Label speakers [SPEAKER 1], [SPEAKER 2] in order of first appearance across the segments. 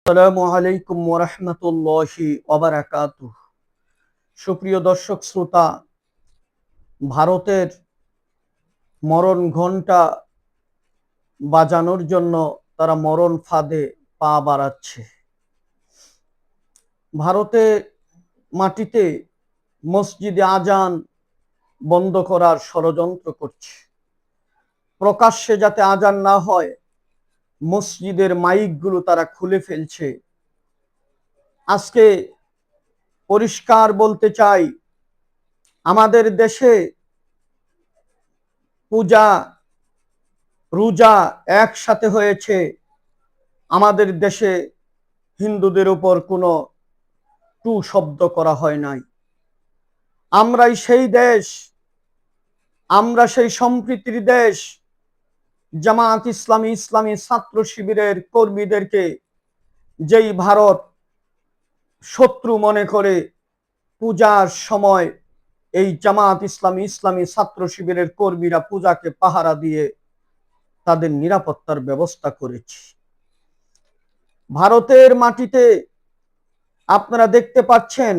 [SPEAKER 1] আসসালামু আলাইকুম ওয়া রাহমাতুল্লাহি ওয়া বারাকাতুহু। সুপ্রিয় দর্শক শ্রোতা, ভারতের মরণ ঘণ্টা বাজানোর জন্য তারা মরণ ফাঁদে পা বাড়াচ্ছে। ভারতে মাটিতে মসজিদে আজান বন্ধ করার ষড়যন্ত্র করছে। প্রকাশ্যে যাতে আজান না হয়, মসজিদের মাইকগুলো তারা খুলে ফেলছে। আজকে পরিষ্কার বলতে চাই, আমাদের দেশে পূজা রোজা একসাথে হয়েছে। আমাদের দেশে হিন্দুদের উপর কোনো টু শব্দ করা হয় নাই। আমরাই সেই দেশ, আমরা সেই সম্প্রীতির দেশ। জামাত ইসলামী, ইসলামী ছাত্র শিবিরের কর্মীদেরকে যেই ভারত শত্রু মনে করে, পূজার সময় এই জামাত ইসলামী, ইসলামী ছাত্র শিবিরের কর্মীরা পূজাকে পাহারা দিয়ে তাদের নিরাপত্তার ব্যবস্থা করেছে। ভারতের মাটিতে আপনারা দেখতে পাচ্ছেন,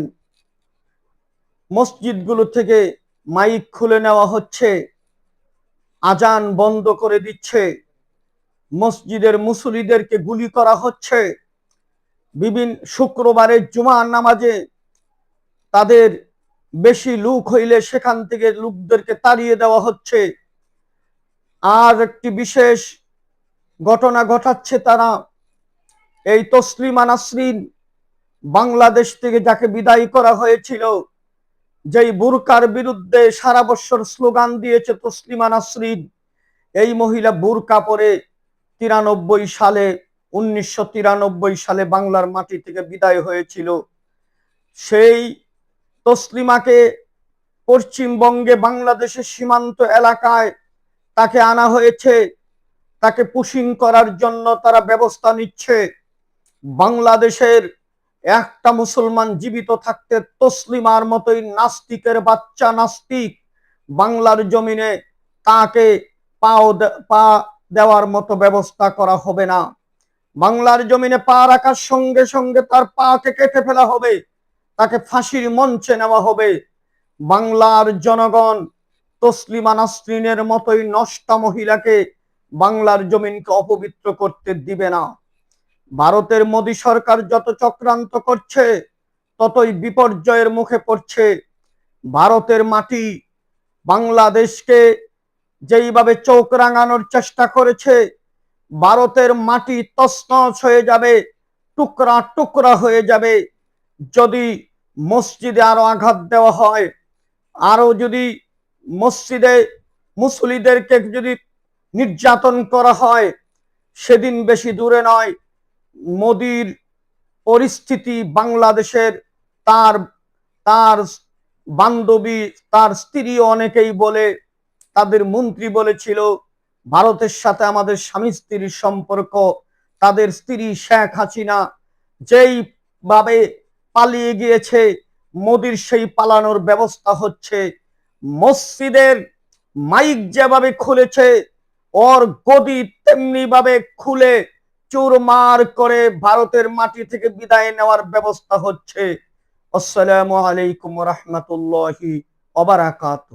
[SPEAKER 1] মসজিদগুলো থেকে মাইক খুলে নেওয়া হচ্ছে, আজান বন্ধ করে দিচ্ছে, মসজিদের মুসল্লিদেরকে গুলি করা হচ্ছে। বিভিন্ন শুক্রবারের জুমার নামাজে তাদের বেশি লোক হইলে সেখান থেকে লোকদেরকে তাড়িয়ে দেওয়া হচ্ছে। আর একটি বিশেষ ঘটনা ঘটাচ্ছে তারা, এই তসলিমা নাসরিন, বাংলাদেশ থেকে যাকে বিদায় করা হয়েছিল, যেই বুরকার বিরুদ্ধে সারা বছর স্লোগান দিয়েছে তসলিমা নাসরিন, এই মহিলা বুরকা পরে 1993 সালে বাংলার মাটি থেকে বিদায় হয়েছিল। সেই তসলিমাকে পশ্চিমবঙ্গে বাংলাদেশের সীমান্ত এলাকায় তাকে আনা হয়েছে। তাকে পুশিং করার জন্য তারা ব্যবস্থা নিচ্ছে। বাংলাদেশের একটা মুসলমান জীবিত থাকতে তসলিমার মতোই নাস্তিকের বাচ্চা নাস্তিক বাংলার জমিনে তাকে পা দেওয়ার মতো ব্যবস্থা করা হবে না। বাংলার জমিনে পা রাখার সঙ্গে সঙ্গে তার পাকে কেটে ফেলা হবে, তাকে ফাঁসির মঞ্চে নেওয়া হবে। বাংলার জনগণ তসলিমা নাসরিনের মতোই নষ্টা মহিলাকে বাংলার জমিনকে অপবিত্র করতে দিবে না। ভারতের মোদী সরকার যত চক্রান্ত করছে, ততই বিপর্যয়ের মুখে পড়ছে। ভারতের মাটি বাংলাদেশকে যেইভাবে চোখ রাঙানোর চেষ্টা করেছে, ভারতের মাটি তছনছ হয়ে যাবে, টুকরা টুকরা হয়ে যাবে যদি মসজিদে আরো আঘাত দেওয়া হয়, আরো যদি মসজিদে মুসল্লিদেরকে যদি নির্যাতন করা হয়। সেদিন বেশি দূরে নয়, মোদির পরিস্থিতি বাংলাদেশের, তার তার বান্ধবী, তার স্ত্রী, অনেকেই বলে, তাদের মন্ত্রী বলেছিল ভারতের সাথে আমাদের স্বামী স্ত্রীর সম্পর্ক। তাদের স্ত্রী শেখ হাসিনা যেই ভাবে পালিয়ে গিয়েছে, মোদির সেই পালানোর ব্যবস্থা হচ্ছে। মসজিদের মাইক যেভাবে খুলেছে, ওর গদি তেমনি ভাবে খুলে চুরমার করে ভারতের মাটি থেকে বিদায় নেওয়ার ব্যবস্থা হচ্ছে। আসসালামু আলাইকুম ওয়া রাহমাতুল্লাহি ওয়া বারাকাতুহু।